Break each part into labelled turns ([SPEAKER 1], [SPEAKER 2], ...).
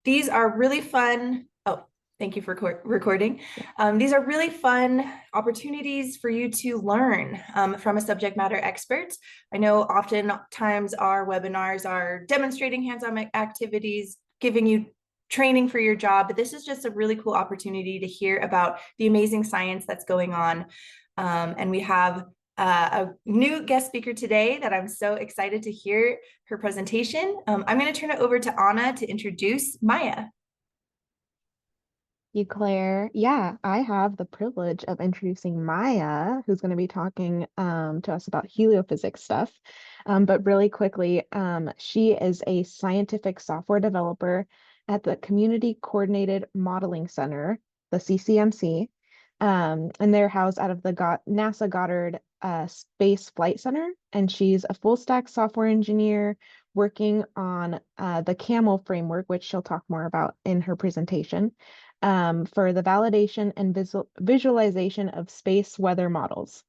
[SPEAKER 1] these are really fun. Oh, thank you for recording.
[SPEAKER 2] Yeah.
[SPEAKER 1] These are really fun opportunities for you to learn from a subject matter expert. I know oftentimes our webinars are demonstrating hands-on activities, giving you training for your job, but this is just a really cool opportunity to hear about the amazing science that's going on. And we have a new guest speaker today that I'm so excited to hear her presentation. I'm going to turn it over to Anna to introduce Maya.
[SPEAKER 2] You, Claire. Yeah, I have the privilege of introducing Maya, who's going to be talking to us about heliophysics stuff. But really quickly, she is a scientific software developer at the Community Coordinated Modeling Center, the CCMC. And they're housed out of the NASA Goddard Space Flight Center. And she's a full stack software engineer working on the CAMEL framework, which she'll talk more about in her presentation, for the validation and visualization of space weather models.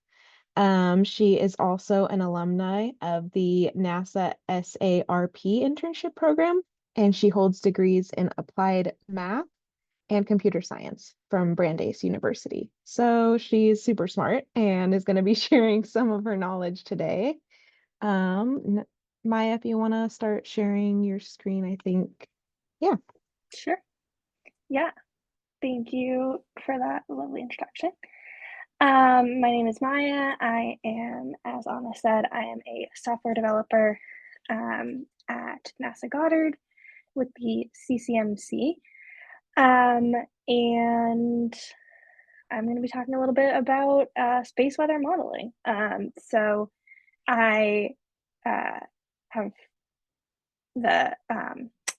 [SPEAKER 2] She is also an alumni of the NASA SARP internship program, and she holds degrees in applied math and computer science from Brandeis University. So she's super smart and is going to be sharing some of her knowledge today. Maya, if you want to start sharing your screen, I think, yeah.
[SPEAKER 3] Sure. Yeah. Thank you for that lovely introduction. My name is Maya. I am, as Anna said, I am a software developer at NASA Goddard with the CCMC. And I'm going to be talking a little bit about space weather modeling. So I have the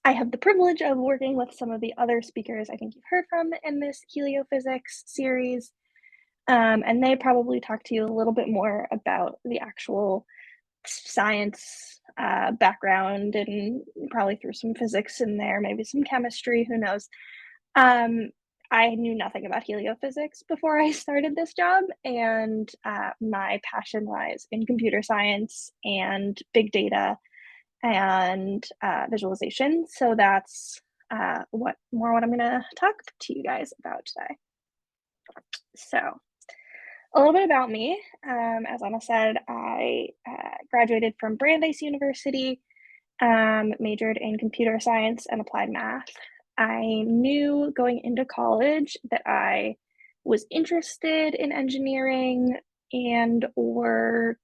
[SPEAKER 3] I have the privilege of working with some of the other speakers I think you've heard from in this heliophysics series. And they probably talk to you a little bit more about the actual science background and probably through some physics in there, maybe some chemistry, who knows. I knew nothing about heliophysics before I started this job, and my passion lies in computer science and big data and visualization. So that's what I'm going to talk to you guys about today. So a little bit about me. As Anna said, I graduated from Brandeis University, majored in computer science and applied math. I knew going into college that I was interested in engineering and work,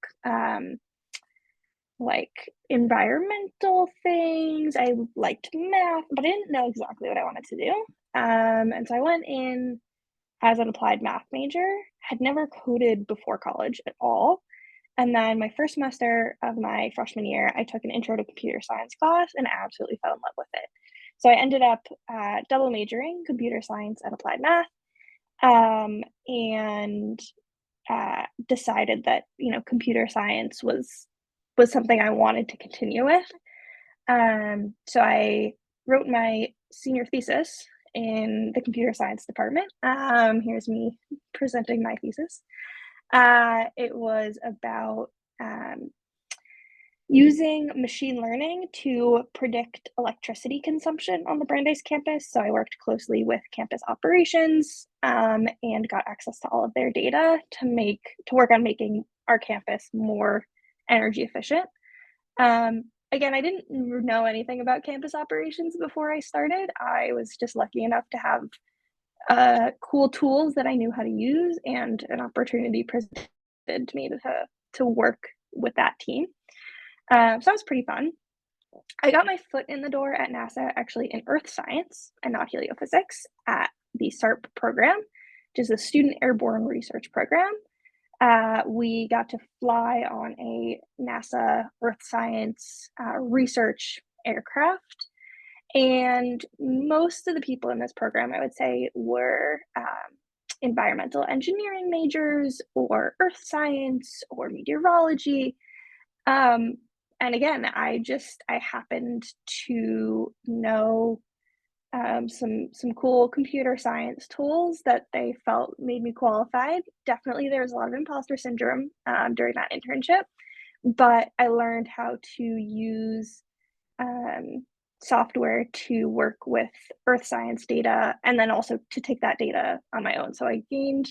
[SPEAKER 3] like environmental things. I liked math, but I didn't know exactly what I wanted to do. And so I went in as an applied math major, had never coded before college at all. And then my first semester of my freshman year, I took an intro to computer science class and absolutely fell in love with it. So I ended up double majoring computer science and applied math, and decided that computer science was something I wanted to continue with. So I wrote my senior thesis in the computer science department. Here's me presenting my thesis. It was about using machine learning to predict electricity consumption on the Brandeis campus. So I worked closely with campus operations and got access to all of their data to work on making our campus more energy efficient. Again, I didn't know anything about campus operations before I started. I was just lucky enough to have cool tools that I knew how to use and an opportunity presented to me to work with that team. So that was pretty fun. I got my foot in the door at NASA actually in earth science and not heliophysics at the SARP program, which is a student airborne research program. We got to fly on a NASA earth science research aircraft. And most of the people in this program, I would say, were environmental engineering majors or earth science or meteorology. And again, I happened to know some cool computer science tools that they felt made me qualified. Definitely, there was a lot of imposter syndrome during that internship, but I learned how to use software to work with earth science data, and then also to take that data on my own. So I gained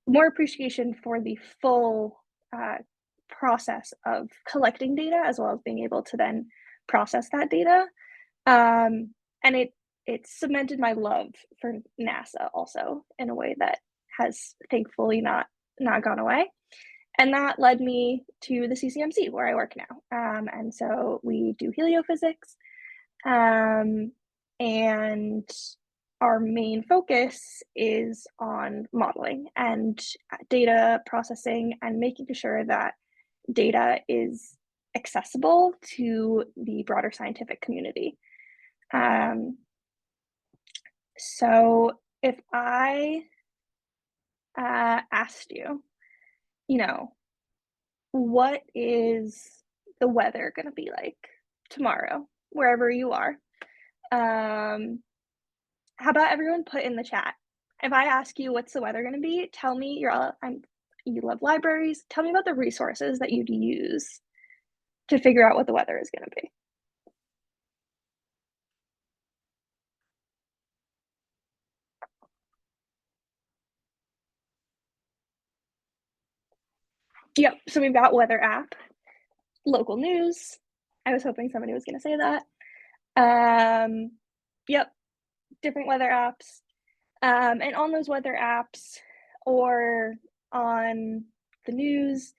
[SPEAKER 3] more appreciation for the full process of collecting data, as well as being able to then process that data. And it cemented my love for NASA also in a way that has thankfully not gone away. And that led me to the CCMC where I work now. And so we do heliophysics, and our main focus is on modeling and data processing and making sure that data is accessible to the broader scientific community. So if I asked you, what is the weather going to be like tomorrow, wherever you are? How about everyone put in the chat? If I ask you what's the weather going to be, tell me you love libraries. Tell me about the resources that you'd use to figure out what the weather is going to be. Yep, so we've got weather app, local news. I was hoping somebody was going to say that. Yep, different weather apps. And on those weather apps or on the news,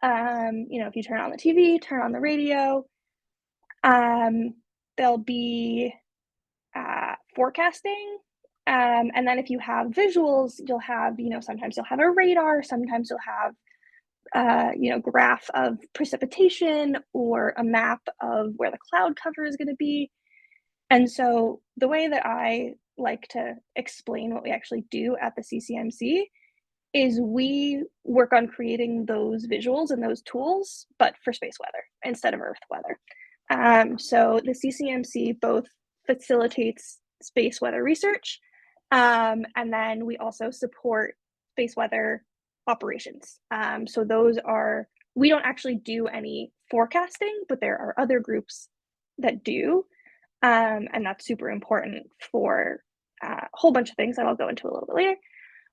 [SPEAKER 3] if you turn on the TV, turn on the radio, there'll be forecasting. And then if you have visuals, you'll have, sometimes you'll have a radar, sometimes you'll have graph of precipitation or a map of where the cloud cover is going to be. And so the way that I like to explain what we actually do at the CCMC is we work on creating those visuals and those tools, but for space weather instead of Earth weather. So the CCMC both facilitates space weather research, and then we also support space weather operations. So we don't actually do any forecasting, but there are other groups that do. And that's super important for a whole bunch of things that I'll go into a little bit later.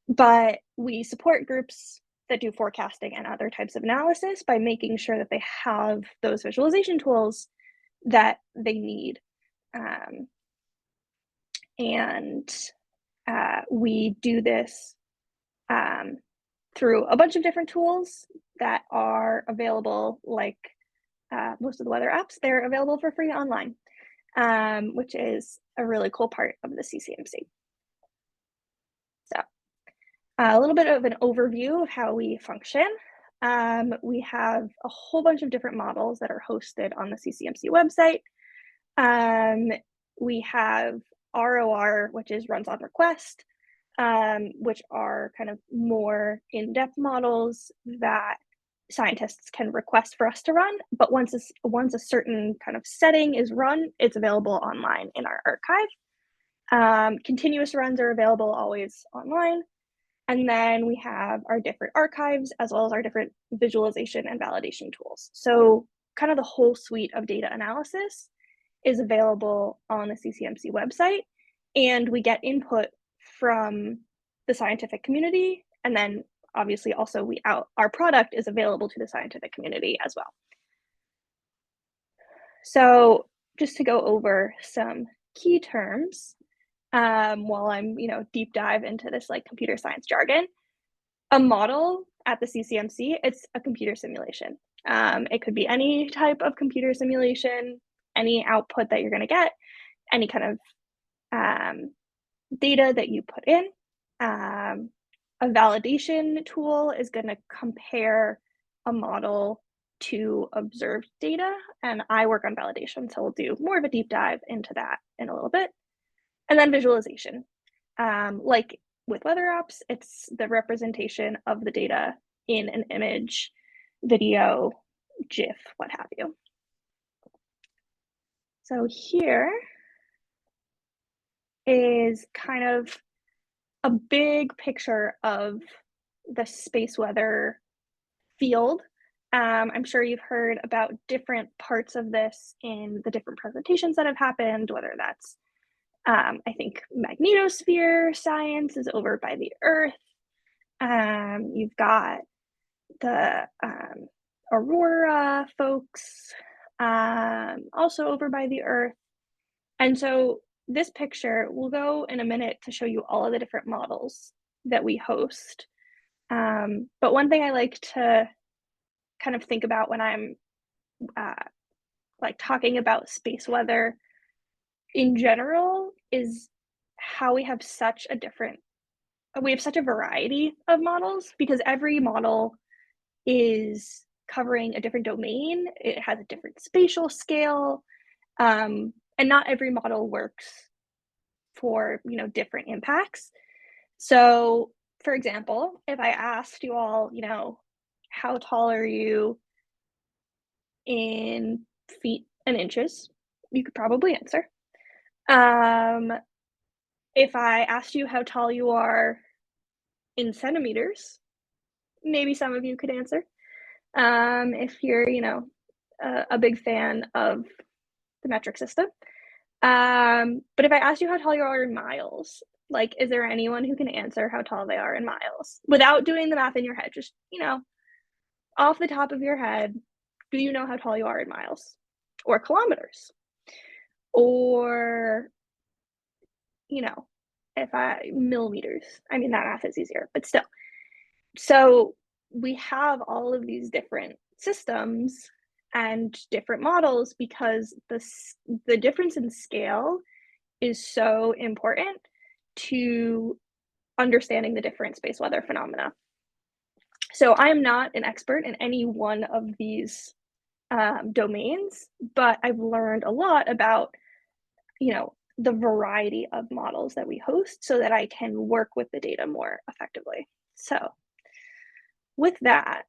[SPEAKER 3] But we support groups that do forecasting and other types of analysis by making sure that they have those visualization tools that they need. We do this through a bunch of different tools that are available, like most of the weather apps, they're available for free online, which is a really cool part of the CCMC. So a little bit of an overview of how we function. We have a whole bunch of different models that are hosted on the CCMC website. We have ROR, which is runs on request, which are kind of more in-depth models that scientists can request for us to run. But once a certain kind of setting is run, it's available online in our archive. Continuous runs are available always online. And then we have our different archives as well as our different visualization and validation tools. So kind of the whole suite of data analysis is available on the CCMC website. And we get input from the scientific community. And then obviously also our product is available to the scientific community as well. So just to go over some key terms, while I'm, deep dive into this like computer science jargon, a model at the CCMC, it's a computer simulation. It could be any type of computer simulation, any output that you're going to get, any kind of data that you put in. A validation tool is going to compare a model to observed data, and I work on validation, so we'll do more of a deep dive into that in a little bit. And then visualization. Like with weather apps, it's the representation of the data in an image, video, GIF, what have you. So here is kind of a big picture of the space weather field I'm sure you've heard about different parts of this in the different presentations that have happened, whether that's, I think, magnetosphere science is over by the Earth. You've got the Aurora folks also over by the Earth. And so this picture, we'll go in a minute to show you all of the different models that we host. But one thing I like to kind of think about when I'm like talking about space weather in general is how we have such a variety of models, because every model is covering a different domain. It has a different spatial scale, and not every model works for, different impacts. So, for example, if I asked you all, how tall are you in feet and inches, you could probably answer. If I asked you how tall you are in centimeters, maybe some of you could answer. If you're, a big fan of the metric system. But if I asked you how tall you are in miles, like, is there anyone who can answer how tall they are in miles without doing the math in your head? Just, off the top of your head, do you know how tall you are in miles or kilometers? Or, millimeters. I mean, that math is easier, but still. So we have all of these different systems and different models because the difference in scale is so important to understanding the different space weather phenomena. So I am not an expert in any one of these domains, but I've learned a lot about, the variety of models that we host so that I can work with the data more effectively. So with that,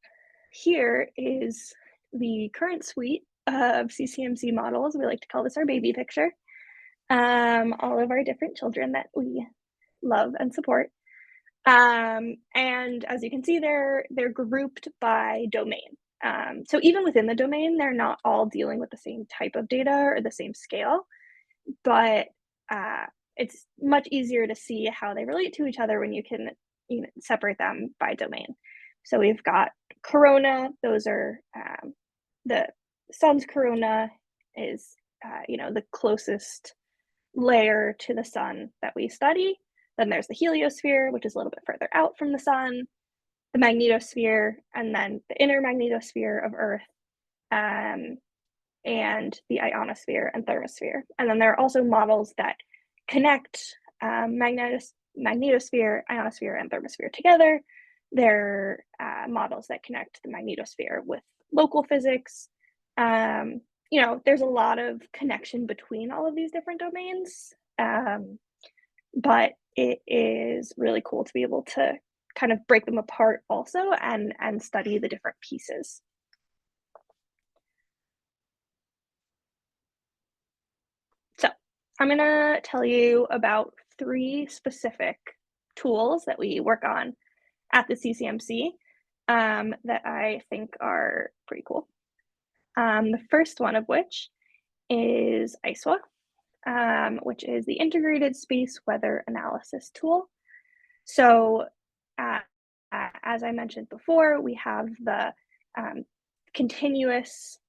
[SPEAKER 3] here is the current suite of CCMC models. We like to call this our baby picture. All of our different children that we love and support. And as you can see, they're grouped by domain. So even within the domain, they're not all dealing with the same type of data or the same scale, but it's much easier to see how they relate to each other when you can separate them by domain. So we've got corona. Those are the sun's corona is the closest layer to the sun that we study. Then there's the heliosphere, which is a little bit further out from the sun, the magnetosphere, and then the inner magnetosphere of Earth, and the ionosphere and thermosphere. And then there are also models that connect magnetosphere, ionosphere, and thermosphere together. They're models that connect the magnetosphere with local physics. There's a lot of connection between all of these different domains, but it is really cool to be able to kind of break them apart also and study the different pieces. So I'm going to tell you about 3 specific tools that we work on at the CCMC that I think are pretty cool. The first one of which is ISWA, which is the Integrated Space Weather Analysis Tool. So as I mentioned before, we have the continuous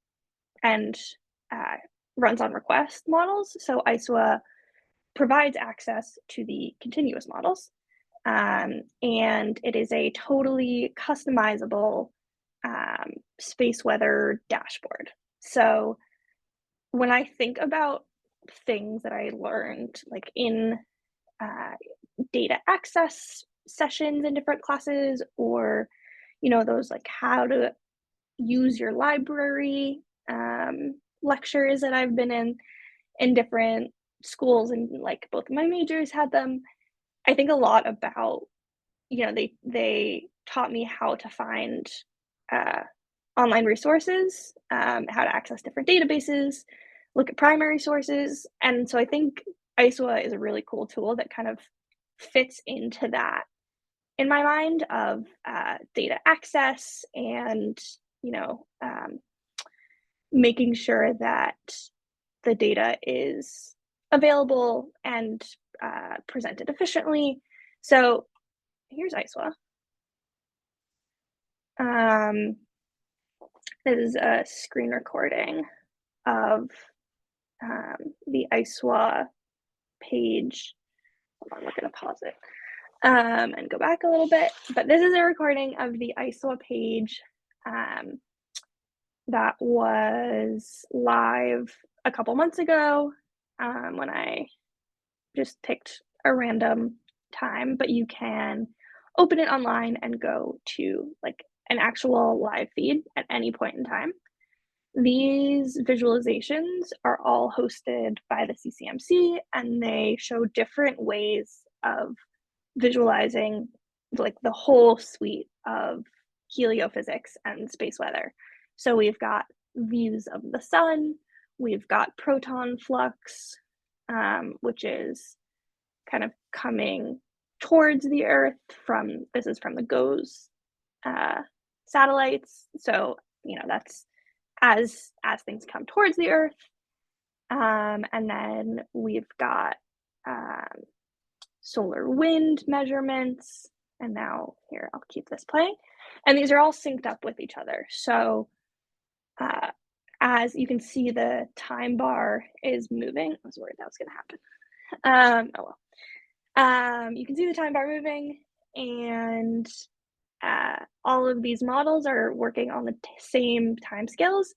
[SPEAKER 3] and runs on request models. So ISWA provides access to the continuous models, and it is a totally customizable space weather dashboard. So when I think about things that I learned, like in data access sessions in different classes, or those like how to use your library lectures that I've been in different schools, and like both of my majors had them, I think a lot about, they taught me how to find online resources, how to access different databases, look at primary sources. And so I think ISWA is a really cool tool that kind of fits into that in my mind of data access and making sure that the data is available and presented efficiently. So here's ISWA. This is a screen recording of the ISWA page. Hold on, we're going to pause it and go back a little bit. But this is a recording of the ISWA page that was live a couple months ago when I just picked a random time, but you can open it online and go to like an actual live feed at any point in time. These visualizations are all hosted by the CCMC, and they show different ways of visualizing like the whole suite of heliophysics and space weather. So we've got views of the sun, we've got proton flux, which is kind of coming towards the Earth this is from the GOES satellites. So, that's as things come towards the Earth. And then we've got solar wind measurements. And now here, I'll keep this playing. And these are all synced up with each other. So as you can see, the time bar is moving. I was worried that was going to happen. You can see the time bar moving, and all of these models are working on the same timescales.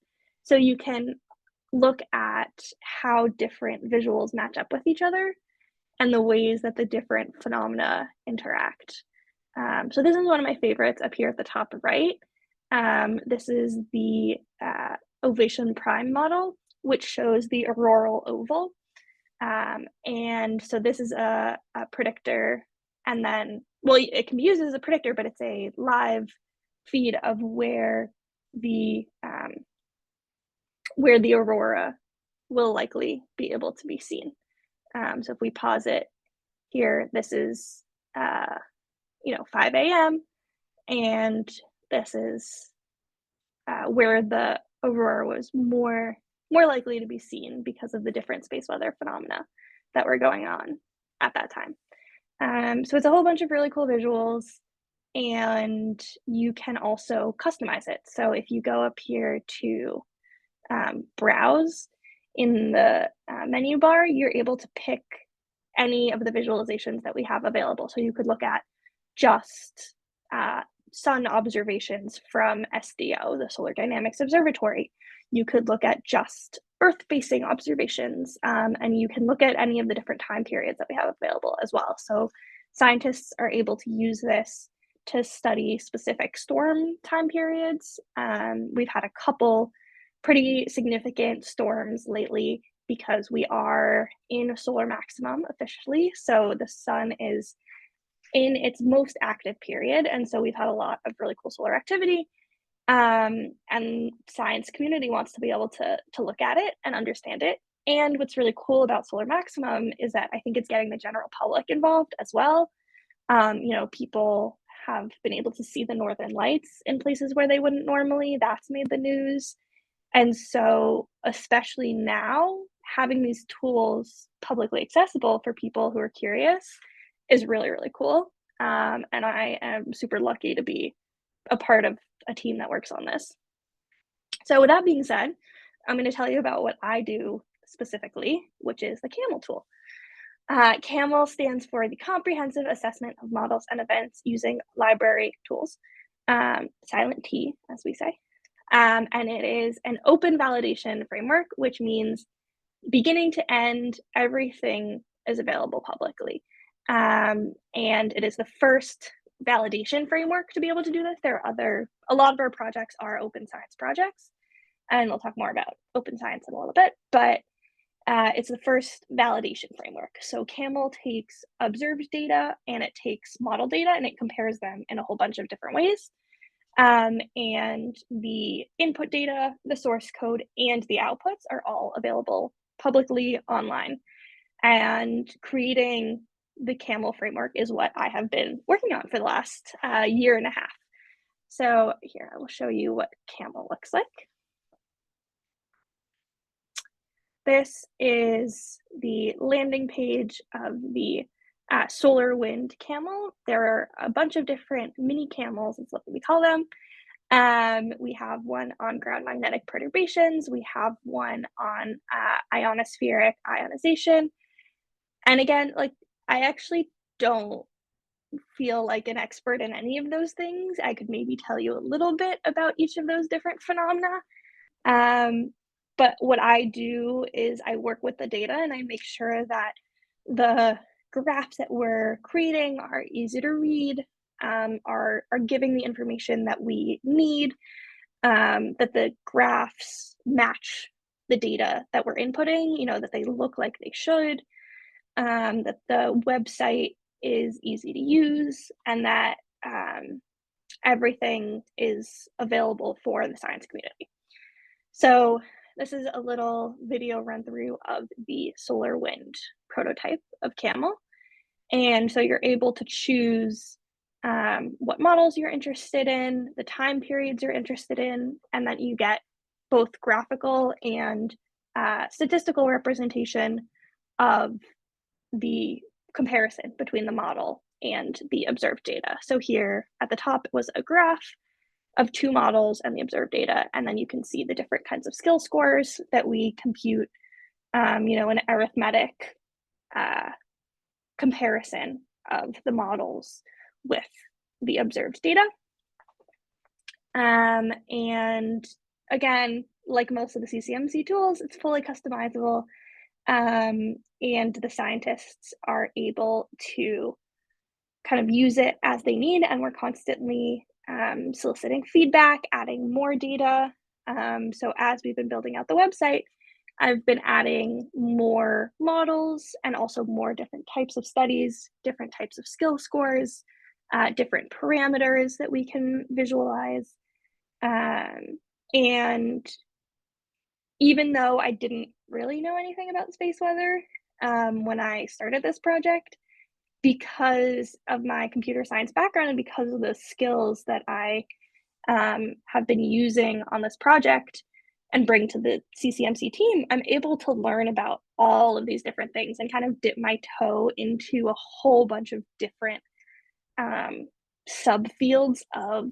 [SPEAKER 3] So you can look at how different visuals match up with each other and the ways that the different phenomena interact. So this is one of my favorites up here at the top right. This is the ovation prime model, which shows the auroral oval. And so this is a predictor, and then, well, it can be used as a predictor, but it's a live feed of where the aurora will likely be able to be seen. So if we pause it here, this is 5 a.m. and this is where the aurora was more likely to be seen because of the different space weather phenomena that were going on at that time. So it's a whole bunch of really cool visuals, and you can also customize it. So if you go up here to browse in the menu bar, you're able to pick any of the visualizations that we have available. So you could look at just sun observations from SDO, the Solar Dynamics Observatory. You could look at just Earth-facing observations, and you can look at any of the different time periods that we have available as well. So scientists are able to use this to study specific storm time periods. We've had a couple pretty significant storms lately because we are in a solar maximum officially. So the sun is in its most active period. And so we've had a lot of really cool solar activity. And science community wants to be able to look at it and understand it. And what's really cool about solar maximum is that I think it's getting the general public involved as well. People have been able to see the northern lights in places where they wouldn't normally. That's made the news. And so, especially now, having these tools publicly accessible for people who are curious is really, really cool. And I am super lucky to be a part of a team that works on this. So with that being said, I'm going to tell you about what I do specifically, which is the CAMEL tool. CAMEL stands for the Comprehensive Assessment of Models and Events Using Library Tools, silent T, as we say. And it is an open validation framework, which means beginning to end, everything is available publicly. And it is the first validation framework to be able to do this. A lot of our projects are open science projects, and we'll talk more about open science in a little bit, but it's the first validation framework. So CAMEL takes observed data and it takes model data and it compares them in a whole bunch of different ways. And the input data, the source code, and the outputs are all available publicly online. And creating the CAMEL framework is what I have been working on for the last year and a half. So here, I will show you what camel looks like. This is the landing page of the solar wind camel. There are a bunch of different mini camels, is what we call them. We have one on ground magnetic perturbations. We have one on ionospheric ionization. And again, like, I actually don't feel like an expert in any of those things. I could maybe tell you a little bit about each of those different phenomena. But what I do is I work with the data and I make sure that the graphs that we're creating are easy to read, are giving the information that we need, that the graphs match the data that we're inputting, you know, that they look like they should, that the website is easy to use, and that everything is available for the science community. So this is a little video run through of the solar wind prototype of camel. And so you're able to choose what models you're interested in, the time periods you're interested in, and then you get both graphical and statistical representation of the comparison between the model and the observed data. So here at the top was a graph of two models and the observed data, and then you can see the different kinds of skill scores that we compute, you know, an arithmetic comparison of the models with the observed data. And again, like most of the CCMC tools, it's fully customizable, and the scientists are able to kind of use it as they need, and we're constantly soliciting feedback, adding more data. So as we've been building out the website, I've been adding more models and also more different types of studies, different types of skill scores, different parameters that we can visualize. And even though I didn't really know anything about space weather when I started this project, because of my computer science background and because of the skills that I have been using on this project and bring to the CCMC team, I'm able to learn about all of these different things and kind of dip my toe into a whole bunch of different subfields of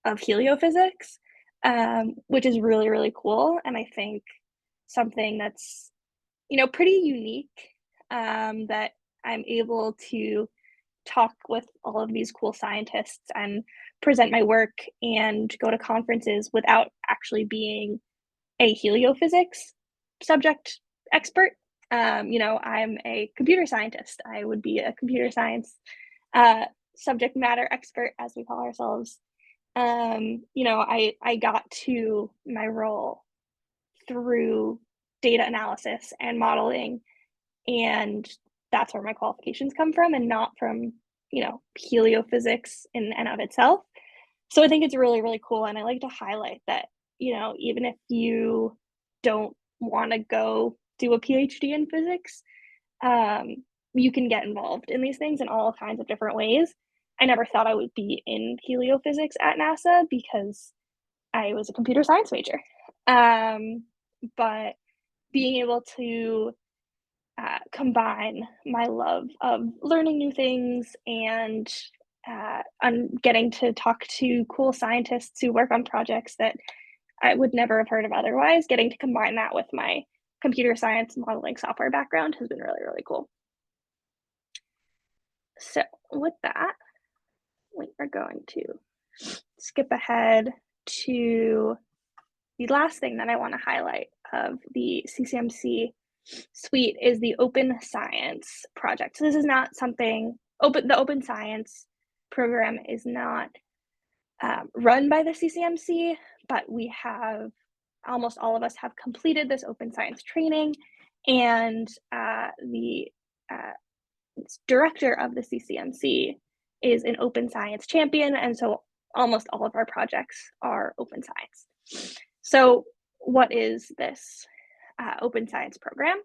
[SPEAKER 3] heliophysics, which is really, really cool. And I think something that's, you know, pretty unique, that I'm able to talk with all of these cool scientists and present my work and go to conferences without actually being a heliophysics subject expert. You know, I'm a computer scientist. I would be a computer science subject matter expert, as we call ourselves. You know, I got to my role through data analysis and modeling, and that's where my qualifications come from, and not from, you know, heliophysics in and of itself. So I think it's really, really cool, and I like to highlight that, you know, even if you don't want to go do a PhD in physics, you can get involved in these things in all kinds of different ways. I never thought I would be in heliophysics at NASA because I was a computer science major. But being able to combine my love of learning new things and I'm getting to talk to cool scientists who work on projects that I would never have heard of otherwise, getting to combine that with my computer science modeling software background has been really, really cool. So with that, we are going to skip ahead to the last thing that I want to highlight of the CCMC suite is the Open Science project. So this is not something the Open Science program is not run by the CCMC, but we have almost all of us have completed this Open Science training, and the director of the CCMC is an Open Science champion, and so almost all of our projects are Open Science. So what is this Open Science program?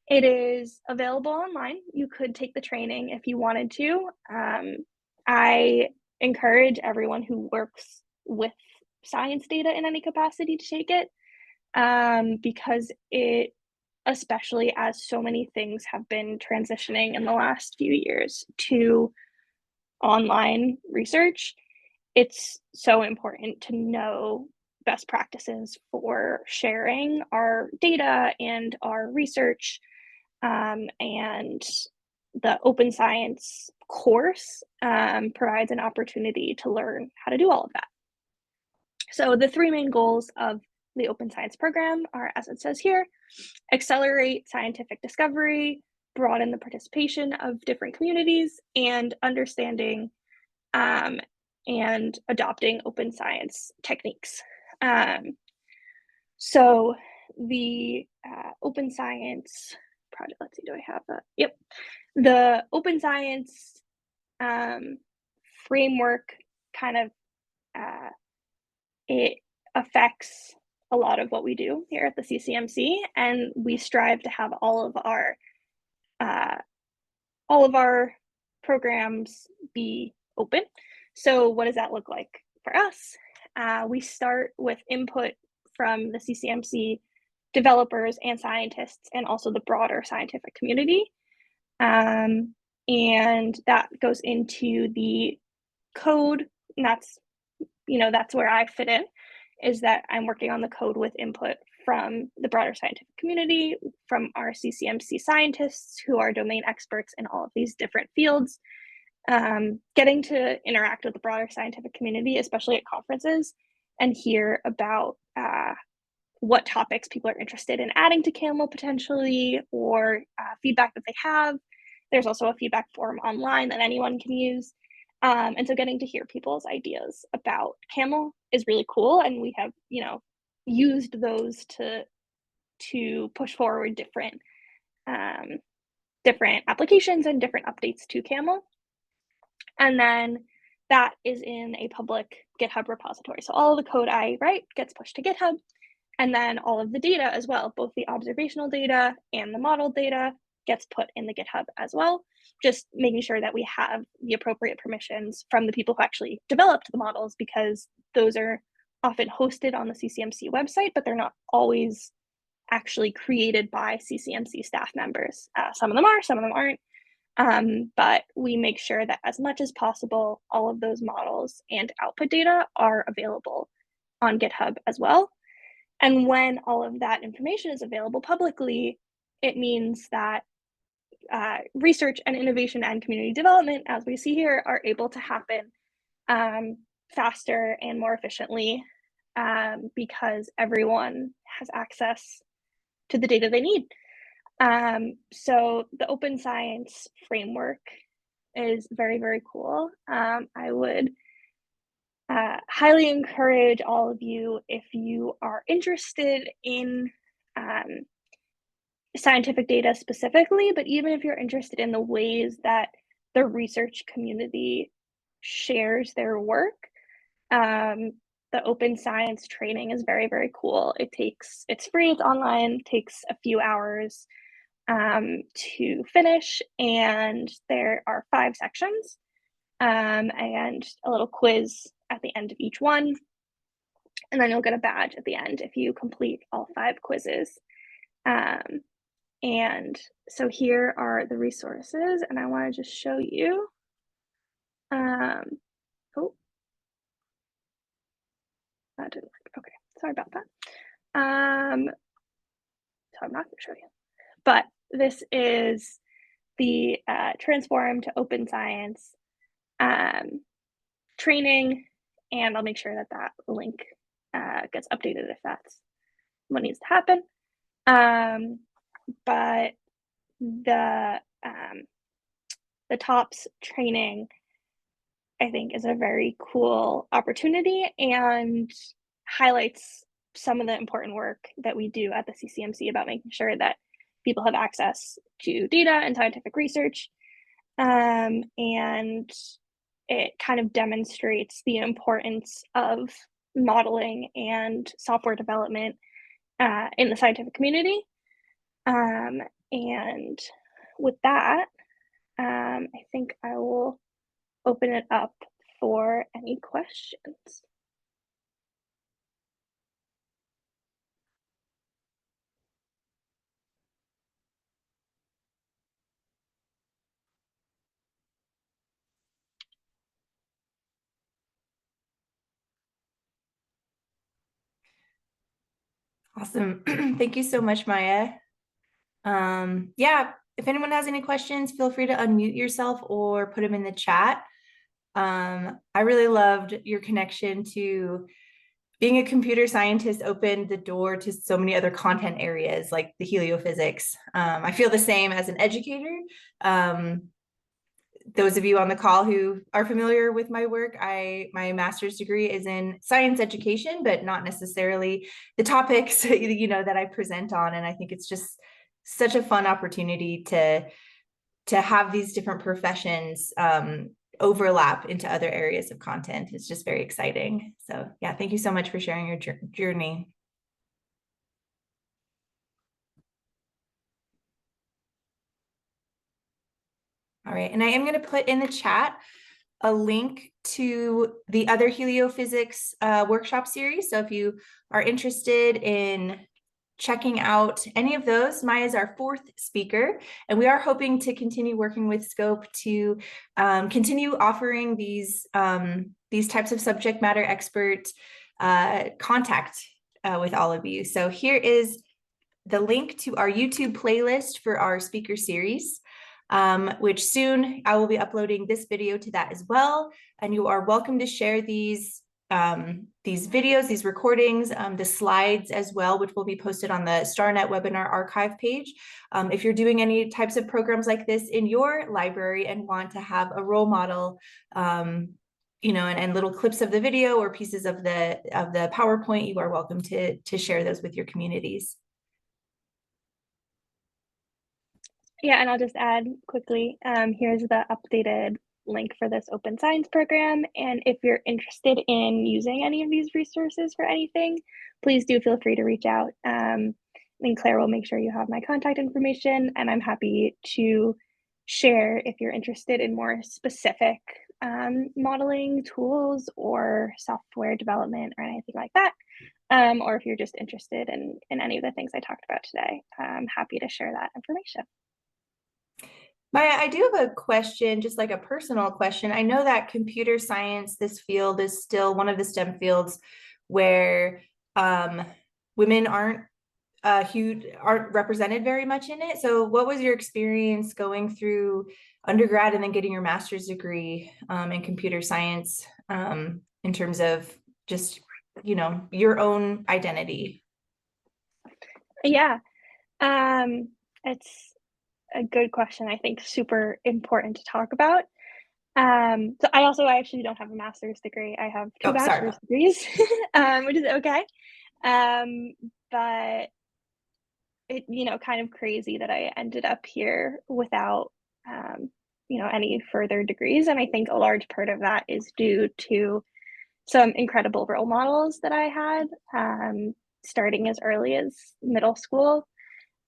[SPEAKER 3] It is available online. You could take the training if you wanted to. I encourage everyone who works with science data in any capacity to take it, because it, especially as so many things have been transitioning in the last few years to online research, it's so important to know best practices for sharing our data and our research. And the Open Science course provides an opportunity to learn how to do all of that. So the three main goals of the Open Science program are, as it says here, accelerate scientific discovery, broaden the participation of different communities, and understanding and adopting open science techniques. So the Open Science project, let's see, do I have that? Yep. The Open Science framework kind of, it affects a lot of what we do here at the CCMC, and we strive to have all of our programs be open. So what does that look like for us? We start with input from the CCMC developers and scientists, and also the broader scientific community. And that goes into the code, and that's where I fit in, is that I'm working on the code with input from the broader scientific community, from our CCMC scientists who are domain experts in all of these different fields. Getting to interact with the broader scientific community, especially at conferences, and hear about what topics people are interested in adding to CAML potentially, or feedback that they have. There's also a feedback form online that anyone can use. And so getting to hear people's ideas about CAML is really cool. And we have, used those to push forward different applications and different updates to CAML. And then that is in a public GitHub repository. So all of the code I write gets pushed to GitHub. And then all of the data as well, both the observational data and the model data, gets put in the GitHub as well. Just making sure that we have the appropriate permissions from the people who actually developed the models, because those are often hosted on the CCMC website, but they're not always actually created by CCMC staff members. Some of them are, some of them aren't. But we make sure that as much as possible, all of those models and output data are available on GitHub as well. And when all of that information is available publicly, it means that research and innovation and community development, as we see here, are able to happen faster and more efficiently, because everyone has access to the data they need. So the Open Science framework is very, very cool. I would highly encourage all of you, if you are interested in scientific data specifically, but even if you're interested in the ways that the research community shares their work, the Open Science training is very, very cool. It's free, it's online, takes a few hours to finish, and there are 5 sections, and a little quiz at the end of each one. And then you'll get a badge at the end if you complete all 5 quizzes. And so here are the resources, and I want to just show you. Oh, that didn't work. Okay, sorry about that. So I'm not going to show you, but this is the Transform to Open Science training, and I'll make sure that that link gets updated if that's what needs to happen. But the TOPS training, I think, is a very cool opportunity and highlights some of the important work that we do at the CCMC about making sure that people have access to data and scientific research. And it kind of demonstrates the importance of modeling and software development in the scientific community. And with that, I think I will open it up for any questions.
[SPEAKER 1] Awesome. Thank you so much, Maya. Yeah, if anyone has any questions, feel free to unmute yourself or put them in the chat. I really loved your connection to being a computer scientist opened the door to so many other content areas like the heliophysics. I feel the same as an educator. Those of you on the call who are familiar with my work, my master's degree is in science education, but not necessarily the topics that I present on. And I think it's just such a fun opportunity to have these different professions overlap into other areas of content. It's just very exciting. So yeah, thank you so much for sharing your journey. All right, and I am going to put in the chat a link to the other heliophysics workshop series. So if you are interested in checking out any of those, Maya is our fourth speaker, and we are hoping to continue working with Scope to continue offering these types of subject matter expert contact with all of you. So here is the link to our YouTube playlist for our speaker series, which soon I will be uploading this video to that as well. And you are welcome to share these videos, these recordings, the slides as well, which will be posted on the StarNet webinar archive page. If you're doing any types of programs like this in your library and want to have a role model, and little clips of the video or pieces of the PowerPoint, you are welcome to share those with your communities.
[SPEAKER 3] Yeah, and I'll just add quickly, here's the updated link for this open science program. And if you're interested in using any of these resources for anything, please do feel free to reach out. And Claire will make sure you have my contact information, and I'm happy to share if you're interested in more specific modeling tools or software development or anything like that. Or if you're just interested in any of the things I talked about today, I'm happy to share that information.
[SPEAKER 1] Maya, I do have a question, just like a personal question. I know that computer science, this field, is still one of the STEM fields where women aren't represented very much in it. So what was your experience going through undergrad and then getting your master's degree in computer science in terms of just, your own identity?
[SPEAKER 3] Yeah, it's a good question. I think super important to talk about. So I actually don't have a master's degree. I have two bachelor's degrees, which is okay. But it, kind of crazy that I ended up here without, any further degrees. And I think a large part of that is due to some incredible role models that I had, starting as early as middle school,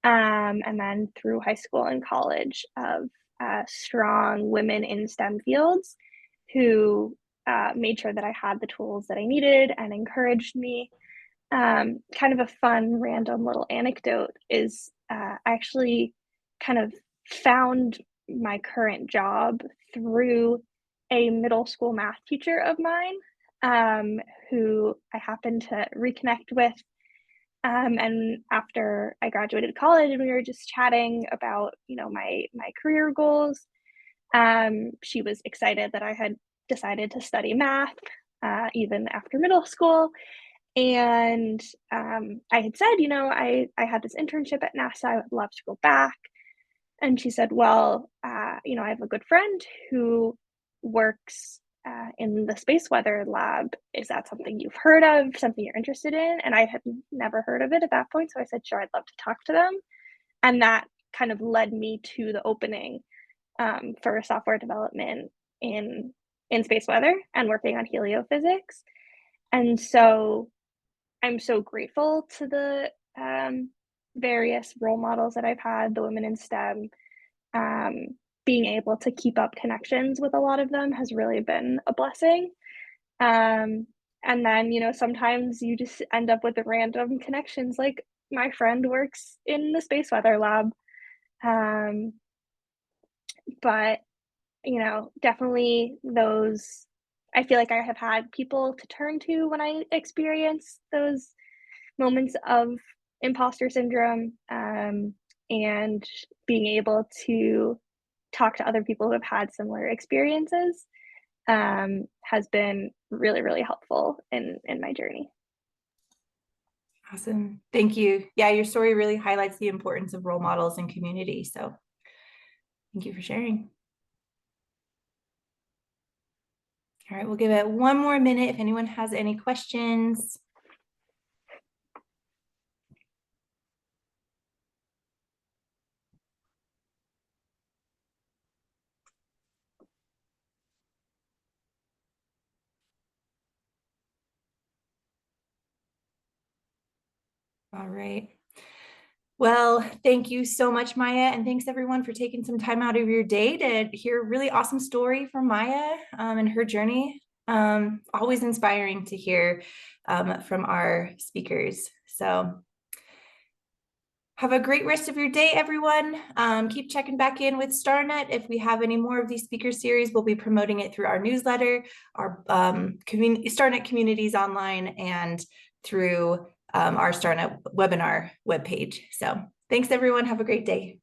[SPEAKER 3] and then through high school and college of strong women in STEM fields who made sure that I had the tools that I needed and encouraged me. Kind of a fun, random little anecdote is I actually kind of found my current job through a middle school math teacher of mine, who I happened to reconnect with. And after I graduated college and we were just chatting about, my career goals, she was excited that I had decided to study math, even after middle school. And I had said, I had this internship at NASA, I would love to go back. And she said, well, I have a good friend who works in the space weather lab. Is that something you've heard of, something you're interested in? And I had never heard of it at that point. So I said, sure, I'd love to talk to them. And that kind of led me to the opening for software development in space weather and working on heliophysics. And so I'm so grateful to the various role models that I've had, the women in STEM, being able to keep up connections with a lot of them has really been a blessing. And then, you know, sometimes you just end up with random connections, like my friend works in the space weather lab. But, you know, definitely those, I feel like I have had people to turn to when I experience those moments of imposter syndrome, and being able to talk to other people who have had similar experiences, has been really, really helpful in my journey.
[SPEAKER 1] Awesome. Thank you. Yeah, your story really highlights the importance of role models and community. So thank you for sharing. All right, we'll give it one more minute if anyone has any questions. All right. Well, thank you so much, Maya. And thanks everyone for taking some time out of your day to hear a really awesome story from Maya and her journey. Always inspiring to hear from our speakers. So have a great rest of your day, everyone. Keep checking back in with StarNet. If we have any more of these speaker series, we'll be promoting it through our newsletter, our StarNet communities online, and through our StarNet webinar webpage. So thanks, everyone. Have a great day.